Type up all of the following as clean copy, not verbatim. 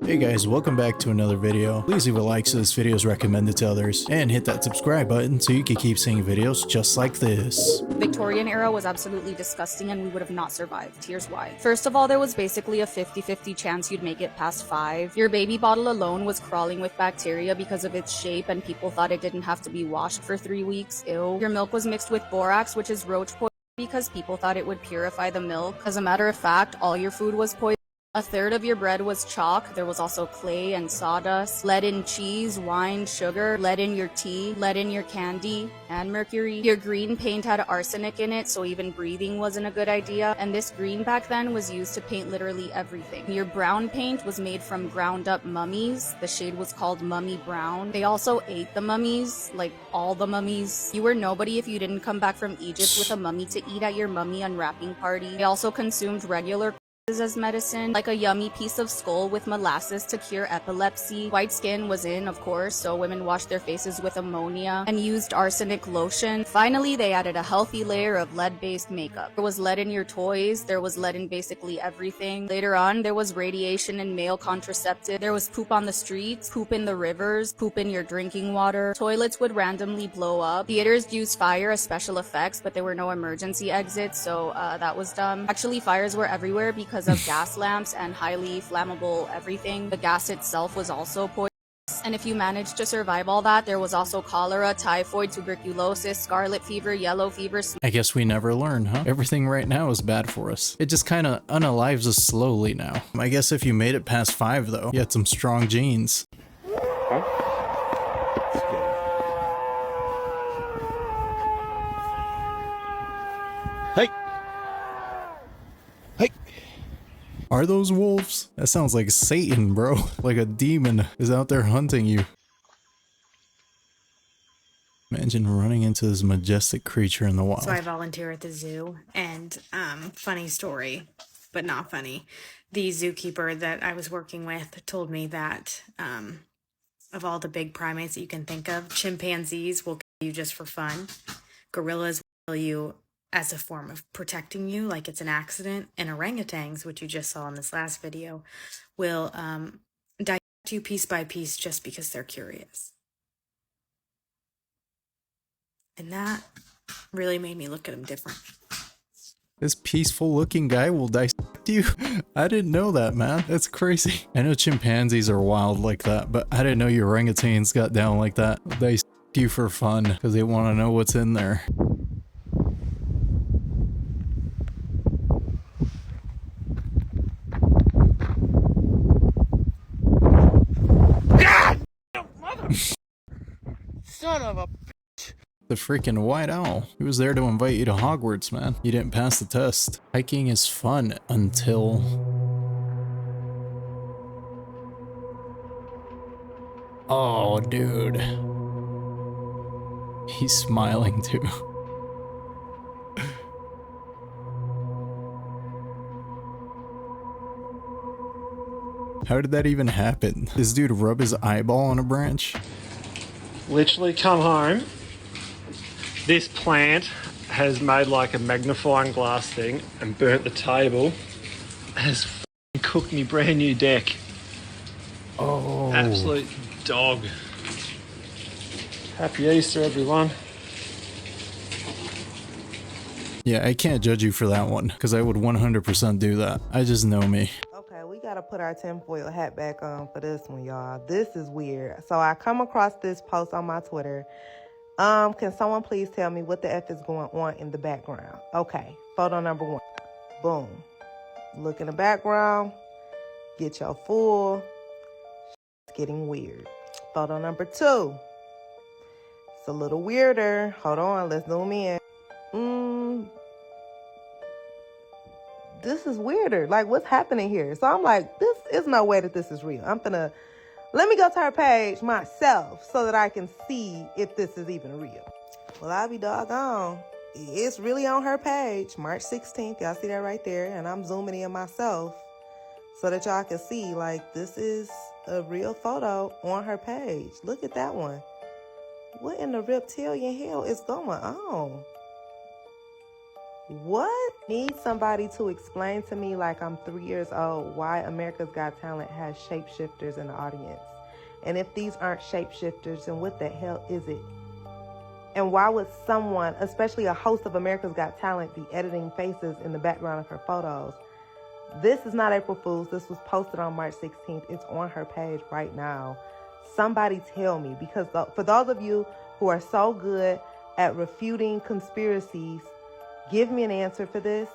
Hey guys, welcome back to another video. Please leave a like so this video is recommended to others, and hit that subscribe button so you can keep seeing videos just like this. Victorian era was absolutely disgusting and we would have not survived. Here's why. First of all, there was basically a 50-50 chance you'd make it past 5. Your baby bottle alone was crawling with bacteria because of its shape and people thought it didn't have to be washed for 3 weeks. Ew. Your milk was mixed with borax, which is roach poison, because people thought it would purify the milk. As a matter of fact, all your food was poison. A third of your bread was chalk. There was also clay and sawdust, lead in cheese, wine, sugar, lead in your tea, lead in your candy, and mercury. Your green paint had arsenic in it, so even breathing wasn't a good idea. And this green back then was used to paint literally everything. Your brown paint was made from ground up mummies. The shade was called mummy brown. They also ate the mummies, like all the mummies. You were nobody if you didn't come back from Egypt with a mummy to eat at your mummy unwrapping party. They also consumed regular as medicine, like a yummy piece of skull with molasses to cure epilepsy. White skin was in, of course, so women washed their faces with ammonia and used arsenic lotion. Finally, they added a healthy layer of lead-based makeup. There was lead in your toys, there was lead in basically everything. Later on, there was radiation in male contraceptive, there was poop on the streets, poop in the rivers, poop in your drinking water. Toilets would randomly blow up. Theaters used fire as special effects, but there were no emergency exits, so that was dumb. Actually, fires were everywhere because of gas lamps and highly flammable everything. The gas itself was also poisonous. And if you managed to survive all that, there was also cholera, typhoid, tuberculosis, scarlet fever, yellow fever. I guess we never learn, huh? Everything right now is bad for us. It just kinda unalives us slowly now. I guess if you made it past 5 though, you had some strong genes. Hey! Hey! Are those wolves? That sounds like Satan, bro. Like a demon is out there hunting you. Imagine running into this majestic creature in the wild. So I volunteer at the zoo, and funny story, but not funny. The zookeeper that I was working with told me that of all the big primates that you can think of, chimpanzees will kill you just for fun. Gorillas will kill you as a form of protecting you, like it's an accident. And orangutans, which you just saw in this last video, will dissect you piece by piece just because they're curious. And that really made me look at them different. This peaceful looking guy will dissect you? I didn't know that, man. That's crazy. I know chimpanzees are wild like that, but I didn't know your orangutans got down like that. They dissect you for fun because they want to know what's in there. Son of a... The freaking white owl. He was there to invite you to Hogwarts, man. You didn't pass the test. Hiking is fun until... Oh, dude. He's smiling too. How did that even happen? This dude rub his eyeball on a branch? Literally come home. This plant has made like a magnifying glass thing and burnt the table. Has f***ing cooked me brand new deck. Oh. Absolute dog. Happy Easter, everyone. Yeah, I can't judge you for that one, because I would 100% do that. I just know me. Okay, we gotta put our tinfoil hat back on for this one, y'all. This is weird. So I come across this post on my Twitter. Can someone please tell me what the F is going on in the background? Okay, photo number 1. Boom. Look in the background. Get your full. It's getting weird. Photo number 2. It's a little weirder. Hold on, let's zoom in. This is weirder. Like, what's happening here? So I'm like, this is no way that this is real. Let me go to her page myself so that I can see if this is even real. Well, I'll be doggone. It's really on her page, March 16th. Y'all see that right there? And I'm zooming in myself so that y'all can see, like, this is a real photo on her page. Look at that one. What in the reptilian hell is going on? What? Need somebody to explain to me, like I'm 3 years old, why America's Got Talent has shapeshifters in the audience. And if these aren't shapeshifters, then what the hell is it? And why would someone, especially a host of America's Got Talent, be editing faces in the background of her photos? This is not April Fool's. This was posted on March 16th. It's on her page right now. Somebody tell me, because for those of you who are so good at refuting conspiracies, give me an answer for this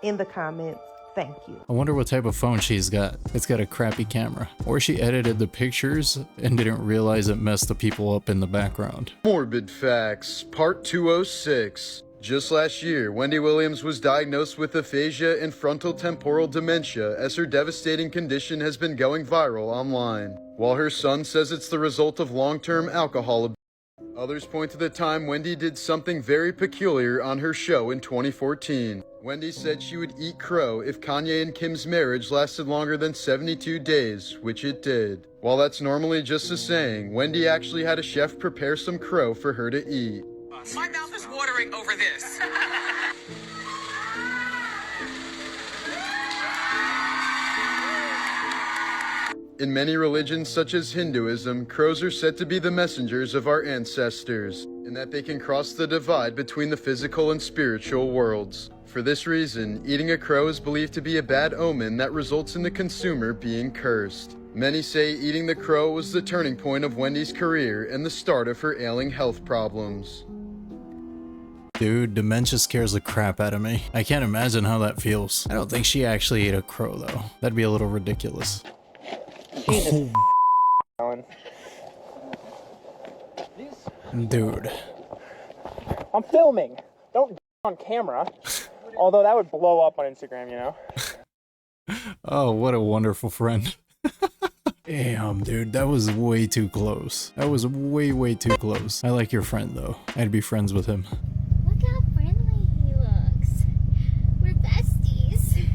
in the comments. Thank you. I wonder what type of phone she's got. It's got a crappy camera. Or she edited the pictures and didn't realize it messed the people up in the background. Morbid Facts, Part 206. Just last year, Wendy Williams was diagnosed with aphasia and frontotemporal dementia as her devastating condition has been going viral online. While her son says it's the result of long-term alcohol abuse, others point to the time Wendy did something very peculiar on her show in 2014. Wendy said she would eat crow if Kanye and Kim's marriage lasted longer than 72 days, which it did. While that's normally just a saying, Wendy actually had a chef prepare some crow for her to eat. My mouth is watering over this. In many religions such as Hinduism, crows are said to be the messengers of our ancestors, in that they can cross the divide between the physical and spiritual worlds. For this reason, eating a crow is believed to be a bad omen that results in the consumer being cursed. Many say eating the crow was the turning point of Wendy's career and the start of her ailing health problems. Dude, dementia scares the crap out of me. I can't imagine how that feels. I don't think she actually ate a crow though. That'd be a little ridiculous. Jesus. Dude. I'm filming. Don't on camera. Although that would blow up on Instagram, you know? Oh, what a wonderful friend. Damn, dude, that was way too close. That was way too close. I like your friend though. I'd be friends with him. Look how friendly he looks. We're besties.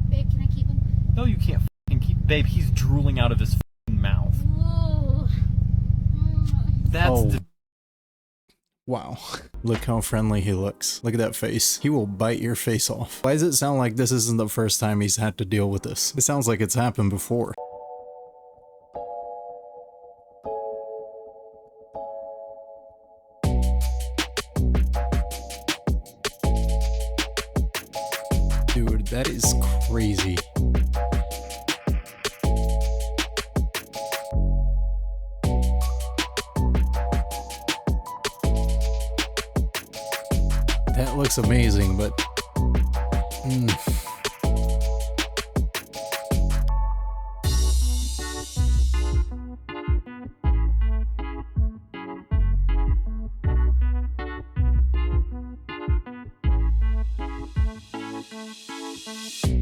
Babe, can I keep him? No, you can't f***ing keep... Babe, he's drooling out of his f***ing mouth. Ooh. That's... Oh. Wow. Look how friendly he looks. Look at that face. He will bite your face off. Why does it sound like this isn't the first time he's had to deal with this? It sounds like it's happened before. Dude, that is crazy. That looks amazing, but...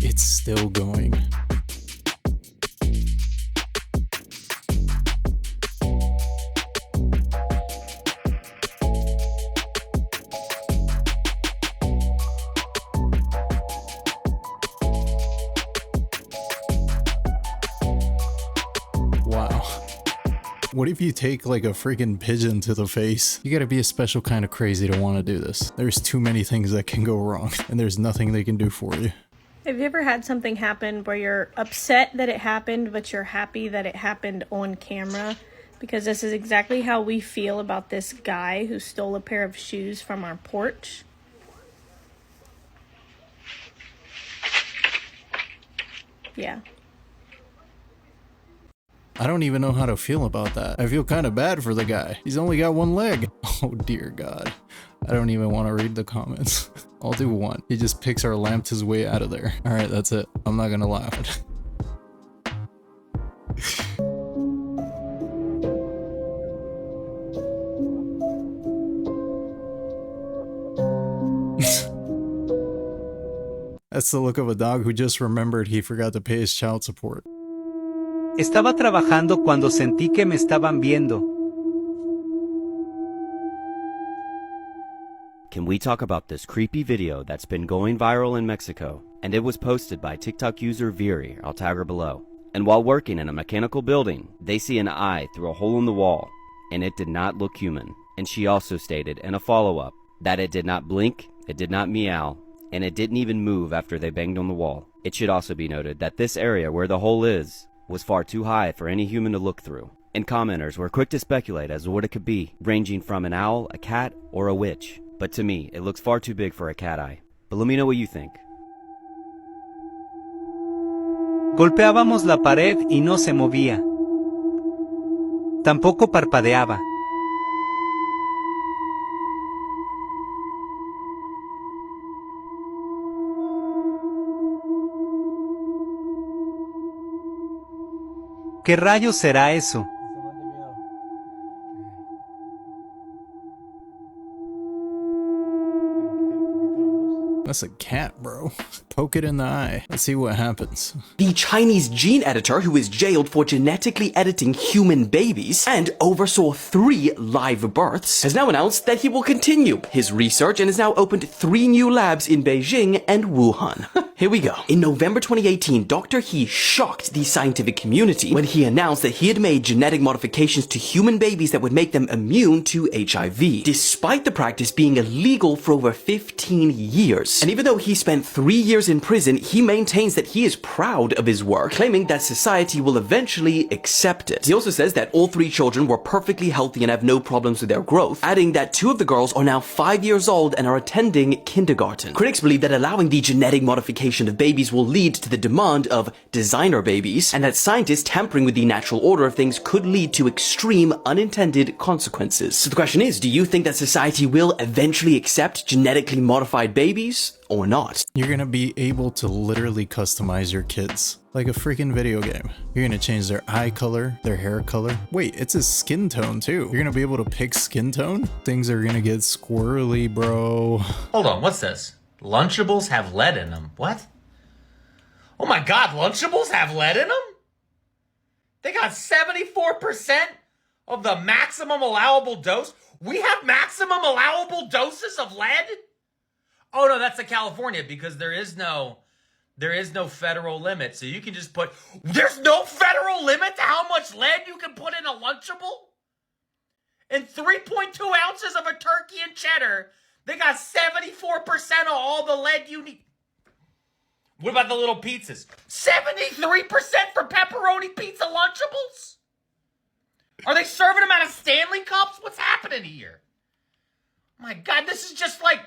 It's still going. Wow. What if you take like a freaking pigeon to the face? You gotta be a special kind of crazy to want to do this. There's too many things that can go wrong, and there's nothing they can do for you. Have you ever had something happen where you're upset that it happened, but you're happy that it happened on camera? Because this is exactly how we feel about this guy who stole a pair of shoes from our porch. Yeah. I don't even know how to feel about that. I feel kind of bad for the guy. He's only got one leg. Oh dear God. I don't even want to read the comments. I'll do one. He just picks our lamp his way out of there. Alright, that's it. I'm not gonna laugh. That's the look of a dog who just remembered he forgot to pay his child support. Estaba trabajando cuando sentí que me estaban viendo. Can we talk about this creepy video that's been going viral in Mexico? And it was posted by TikTok user Viri, I'll tag her below. And while working in a mechanical building, they see an eye through a hole in the wall, and it did not look human. And she also stated in a follow-up that it did not blink, it did not meow, and it didn't even move after they banged on the wall. It should also be noted that this area where the hole is was far too high for any human to look through. And commenters were quick to speculate as to what it could be, ranging from an owl, a cat, or a witch. But to me, it looks far too big for a cat eye. But let me know what you think. Golpeábamos la pared y no se movía. Tampoco parpadeaba. ¿Qué rayos será eso? That's a cat, bro. Poke it in the eye. Let's see what happens. The Chinese gene editor who is jailed for genetically editing human babies and oversaw 3 live births has now announced that he will continue his research and has now opened 3 new labs in Beijing and Wuhan. Here we go. In November 2018, Dr. He shocked the scientific community when he announced that he had made genetic modifications to human babies that would make them immune to HIV, despite the practice being illegal for over 15 years. And even though he spent 3 years in prison, he maintains that he is proud of his work, claiming that society will eventually accept it. He also says that all 3 children were perfectly healthy and have no problems with their growth, adding that 2 of the girls are now 5 years old and are attending kindergarten. Critics believe that allowing the genetic modification of babies will lead to the demand of designer babies, and that scientists tampering with the natural order of things could lead to extreme unintended consequences. So the question is, do you think that society will eventually accept genetically modified babies or not? You're gonna be able to literally customize your kids. Like a freaking video game. You're gonna change their eye color, their hair color. Wait, it's a skin tone too. You're gonna be able to pick skin tone? Things are gonna get squirrely, bro. Hold on, what's this? Lunchables have lead in them. What? Oh my god, Lunchables have lead in them? They got 74% of the maximum allowable dose? We have maximum allowable doses of lead? Oh no, that's in California because there is no federal limit. So you can just put, there's no federal limit to how much lead you can put in a Lunchable? And 3.2 ounces of a turkey and cheddar, they got 74% of all the lead you need. What about the little pizzas? 73% for pepperoni pizza Lunchables? Are they serving them out of Stanley cups? What's happening here? My God, this is just like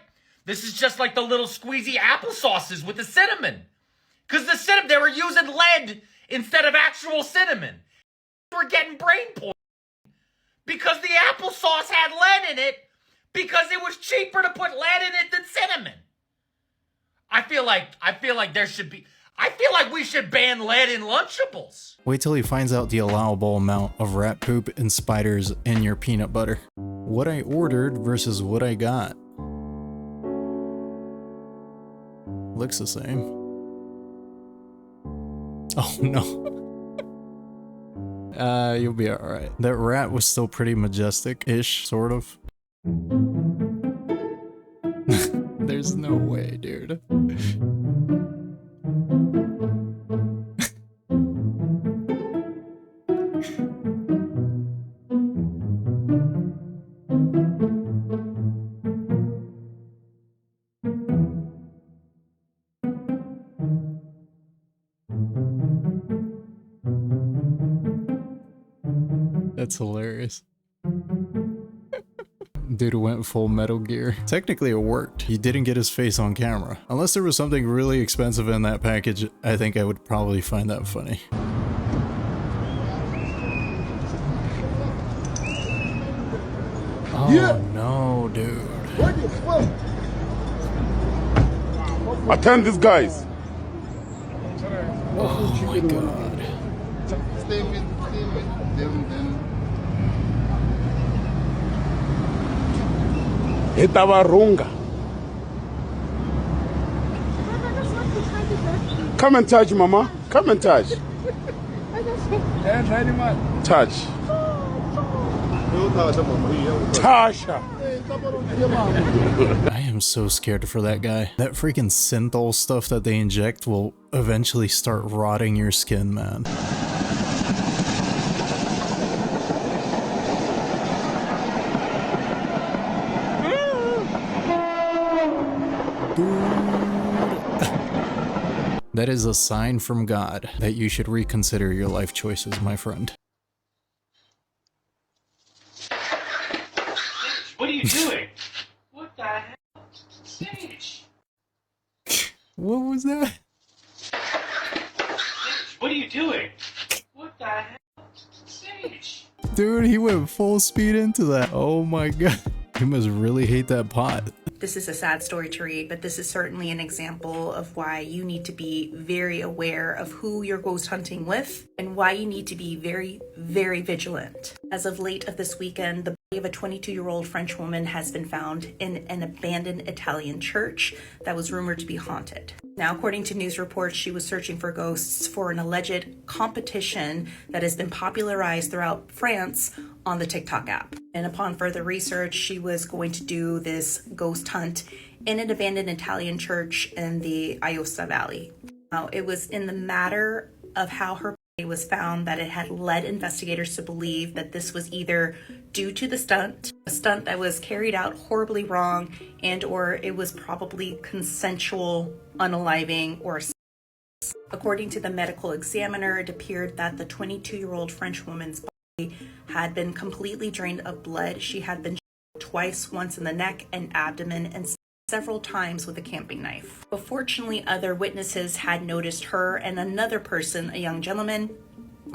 the little squeezy applesauces with the cinnamon. Because the cinnamon, they were using lead instead of actual cinnamon. We're getting brain poison. Because the applesauce had lead in it. Because it was cheaper to put lead in it than cinnamon. I feel like we should ban lead in Lunchables. Wait till he finds out the allowable amount of rat poop and spiders in your peanut butter. What I ordered versus what I got. Looks the same. Oh no. You'll be alright. That rat was still pretty majestic-ish, sort of. There's no way, dude. That's hilarious. Dude went full Metal Gear. Technically it worked. He didn't get his face on camera. Unless there was something really expensive in that package, I think I would probably find that funny. Oh yeah. No, dude. What the fuck? Attend these guys. Oh my god. Stay with them then. Estaba runga. Come and touch, mama. Come and touch. Touch. Tasha. I am so scared for that guy. That freaking synthol stuff that they inject will eventually start rotting your skin, man. That is a sign from God that you should reconsider your life choices, my friend. What are you doing? What the hell? Sage! What was that? What are you doing? What the hell? Sage! Dude, he went full speed into that. Oh my god. He must really hate that pot. This is a sad story to read, but this is certainly an example of why you need to be very aware of who you're ghost hunting with and why you need to be very, very vigilant. As of late of this weekend, the body of a 22-year-old French woman has been found in an abandoned Italian church that was rumored to be haunted. Now, according to news reports, she was searching for ghosts for an alleged competition that has been popularized throughout France on the TikTok app. And upon further research, she was going to do this ghost hunt in an abandoned Italian church in the Aosta Valley. Now, it was in the matter of how her body was found that it had led investigators to believe that this was either due to the stunt, a stunt that was carried out horribly wrong, and or it was probably consensual unaliving or sex. According to the medical examiner, it appeared that the 22-year-old French woman's body had been completely drained of blood. She had been shot twice, once in the neck and abdomen, and several times with a camping knife. But fortunately, other witnesses had noticed her and another person, a young gentleman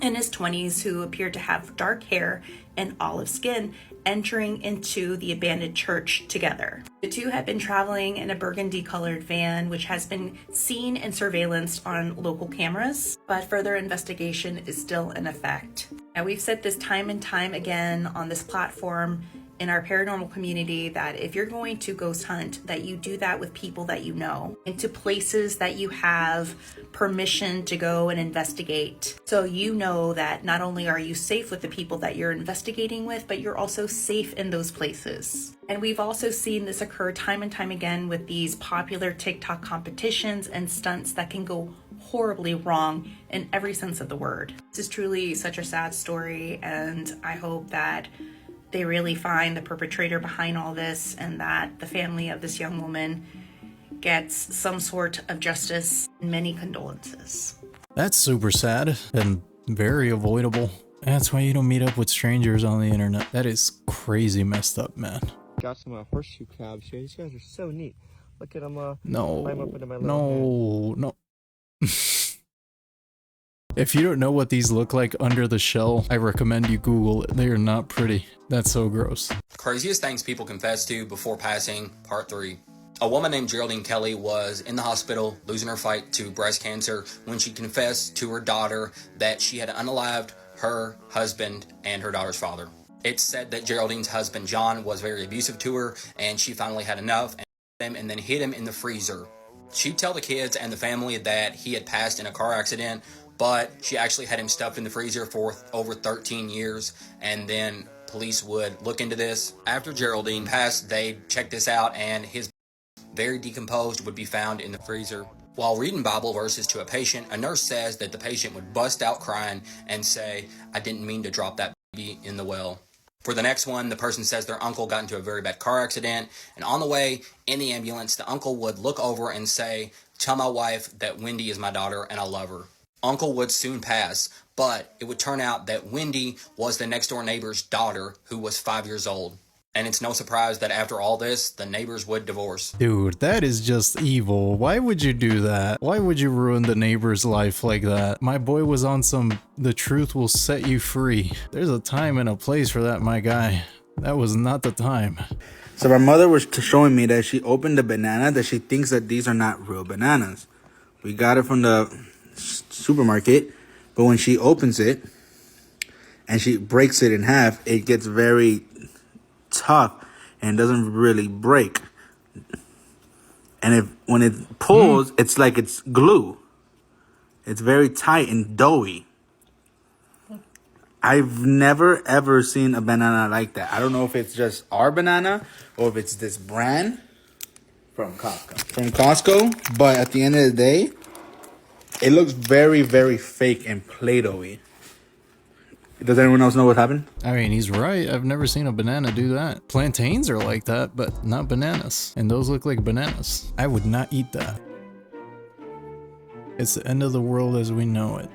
in his 20s who appeared to have dark hair and olive skin, entering into the abandoned church together. The two had been traveling in a burgundy-colored van, which has been seen and surveillanced on local cameras, but further investigation is still in effect. Now, we've said this time and time again on this platform in our paranormal community that if you're going to ghost hunt, that you do that with people that you know, into places that you have permission to go and investigate. So you know that not only are you safe with the people that you're investigating with, but you're also safe in those places. And we've also seen this occur time and time again with these popular TikTok competitions and stunts that can go horribly wrong in every sense of the word. This is truly such a sad story, and I hope that they really find the perpetrator behind all this and that the family of this young woman gets some sort of justice. Many condolences. That's super sad and very avoidable. That's why you don't meet up with strangers on the internet. That is crazy messed up, man. Got some horseshoe crabs here. These guys are so neat. Look at them No, climb up into my little hand. no. If you don't know what these look like under the shell, I recommend you Google it. They are not pretty. That's so gross. Craziest things people confess to before passing, part 3. A woman named Geraldine Kelly was in the hospital losing her fight to breast cancer when she confessed to her daughter that she had unalived her husband and her daughter's father. It's said that Geraldine's husband John was very abusive to her, and she finally had enough and then hid him in the freezer. She'd tell the kids and the family that he had passed in a car accident, but she actually had him stuffed in the freezer for over 13 years, and then police would look into this. After Geraldine passed, they'd check this out, and his very decomposed would be found in the freezer. While reading Bible verses to a patient, a nurse says that the patient would bust out crying and say, "I didn't mean to drop that baby in the well." For the next one, the person says their uncle got into a very bad car accident, and on the way in the ambulance, the uncle would look over and say, "Tell my wife that Wendy is my daughter and I love her." Uncle would soon pass, but it would turn out that Wendy was the next door neighbor's daughter who was 5 years old. And it's no surprise that after all this, the neighbors would divorce. Dude, that is just evil. Why would you do that? Why would you ruin the neighbor's life like that? My boy was on some "the truth will set you free." There's a time and a place for that, my guy. That was not the time. So my mother was showing me that she opened a banana that she thinks that these are not real bananas. We got it from the supermarket, but when she opens it and she breaks it in half, it gets very tough and doesn't really break. And when it pulls, it's like it's glue. It's very tight and doughy. I've never ever seen a banana like that. I don't know if it's just our banana or if it's this brand From Costco. from Costco, but at the end of the day, it looks very, very fake and Play-Doh-y. Does anyone else know what happened? I mean, he's right. I've never seen a banana do that. Plantains are like that, but not bananas. And those look like bananas. I would not eat that. It's the end of the world as we know it.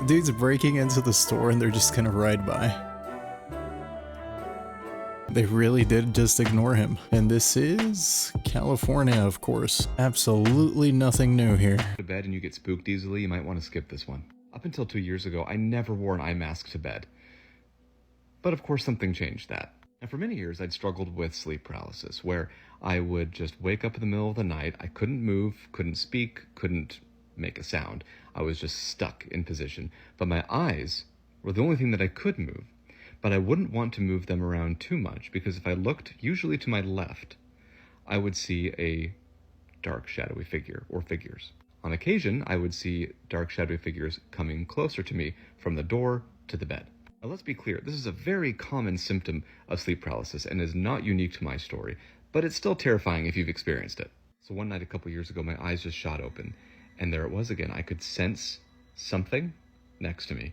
Dude's breaking into the store and they're just gonna ride by. They really did just ignore him. And this is California, of course. Absolutely nothing new here. To bed and you get spooked easily, you might want to skip this one. Up until 2 years ago, I never wore an eye mask to bed. But of course something changed that. And for many years, I'd struggled with sleep paralysis, where I would just wake up in the middle of the night. I couldn't move, couldn't speak, couldn't make a sound. I was just stuck in position. But my eyes were the only thing that I could move. But I wouldn't want to move them around too much, because if I looked usually to my left, I would see a dark shadowy figure or figures. On occasion, I would see dark shadowy figures coming closer to me from the door to the bed. Now let's be clear, this is a very common symptom of sleep paralysis and is not unique to my story, but it's still terrifying if you've experienced it. So one night a couple years ago, my eyes just shot open, and there it was again. I could sense something next to me,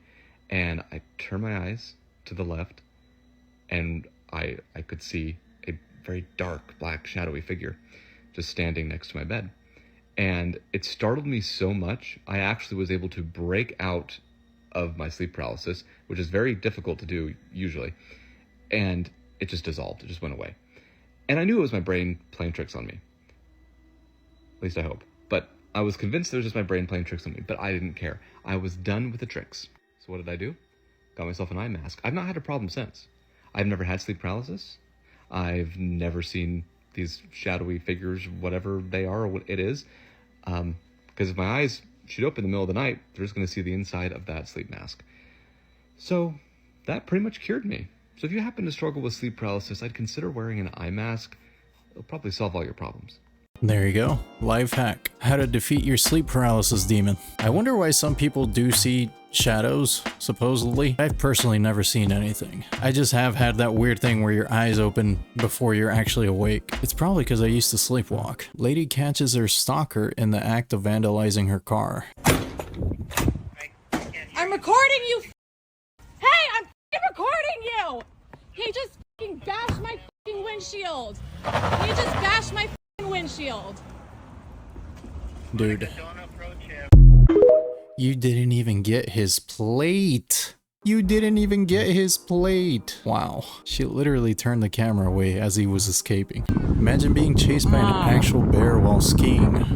and I turned my eyes to the left, and I could see a very dark, black, shadowy figure just standing next to my bed. And it startled me so much, I actually was able to break out of my sleep paralysis, which is very difficult to do usually, and it just dissolved. It just went away. And I knew it was my brain playing tricks on me. At least I hope. But I was convinced it was just my brain playing tricks on me, but I didn't care. I was done with the tricks. So what did I do? Got myself an eye mask. I've not had a problem since. I've never had sleep paralysis. I've never seen these shadowy figures, whatever they are or what it is. Because if my eyes shoot open in the middle of the night, they're just going to see the inside of that sleep mask. So that pretty much cured me. So if you happen to struggle with sleep paralysis, I'd consider wearing an eye mask. It'll probably solve all your problems. There you go. Life hack. How to defeat your sleep paralysis demon. I wonder why some people do see shadows, supposedly. I've personally never seen anything. I just have had that weird thing where your eyes open before you're actually awake. It's probably because I used to sleepwalk. Lady catches her stalker in the act of vandalizing her car. I'm recording you. Hey, I'm recording you. He just bashed my windshield. He just bashed my windshield. Dude. You didn't even get his plate. You didn't even get his plate. Wow. She literally turned the camera away as he was escaping. Imagine being chased by an actual bear while skiing.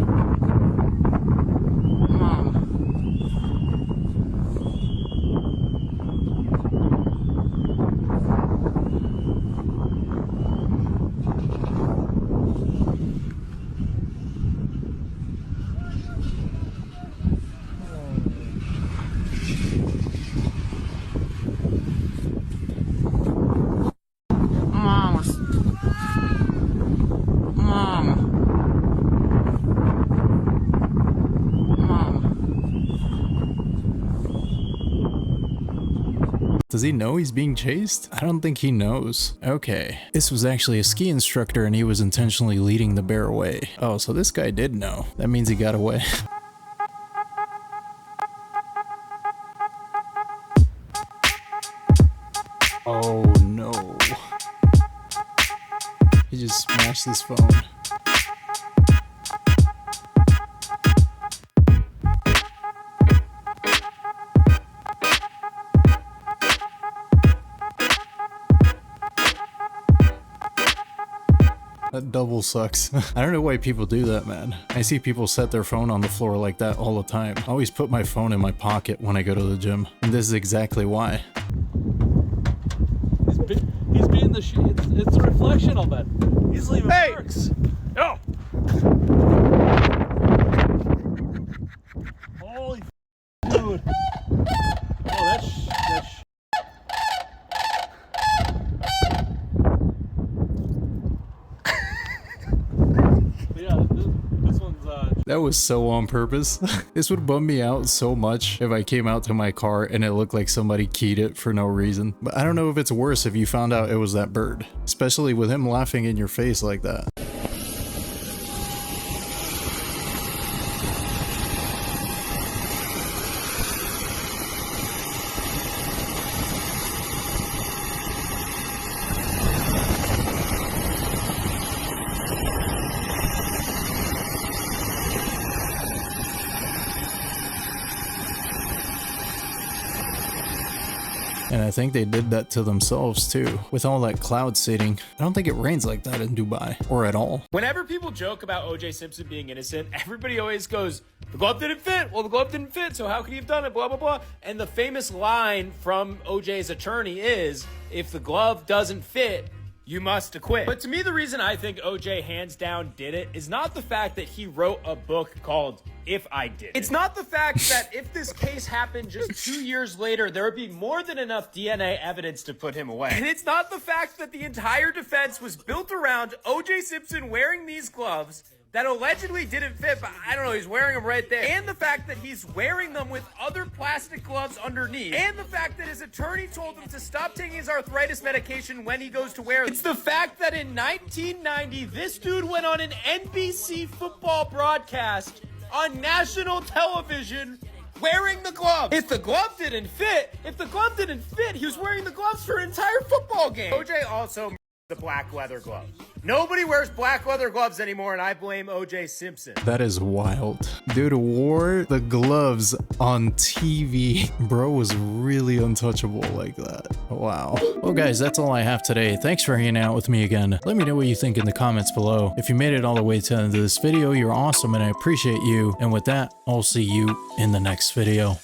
Does he know he's being chased? I don't think he knows. Okay, this was actually a ski instructor and he was intentionally leading the bear away. Oh, so this guy did know. That means he got away. Oh no. He just smashed his phone. That double sucks. I don't know why people do that, man. I see people set their phone on the floor like that all the time. I always put my phone in my pocket when I go to the gym. And this is exactly why. He's being the shit. It's a reflection of it. He's leaving marks. Yo! Holy dude. Oh, that's That was so on purpose. This would bum me out so much if I came out to my car and it looked like somebody keyed it for no reason. But I don't know if it's worse if you found out it was that bird. Especially with him laughing in your face like that. I think they did that to themselves too. With all that cloud seeding, I don't think it rains like that in Dubai, or at all. Whenever people joke about O.J. Simpson being innocent, everybody always goes, the glove didn't fit. Well, the glove didn't fit, so how could he have done it? Blah, blah, blah. And the famous line from O.J.'s attorney is, if the glove doesn't fit, you must acquit. But to me, the reason I think O.J. hands down did it is not the fact that he wrote a book called If I Did It. It's not the fact that if this case happened just 2 years later, there would be more than enough DNA evidence to put him away. And it's not the fact that the entire defense was built around O.J. Simpson wearing these gloves that allegedly didn't fit, but I don't know, he's wearing them right there. And the fact that he's wearing them with other plastic gloves underneath. And the fact that his attorney told him to stop taking his arthritis medication when he goes to wear them. It's the fact that in 1990, this dude went on an NBC football broadcast on national television wearing the glove. If the glove didn't fit, he was wearing the gloves for an entire football game. OJ also the black leather gloves. Nobody wears black leather gloves anymore, and I blame O.J. Simpson. That is wild. Dude wore the gloves on TV. Bro was really untouchable like that. Wow. Well, guys, that's all I have today. Thanks for hanging out with me again. Let me know what you think in the comments below. If you made it all the way to the end of this video, you're awesome, and I appreciate you. And with that, I'll see you in the next video.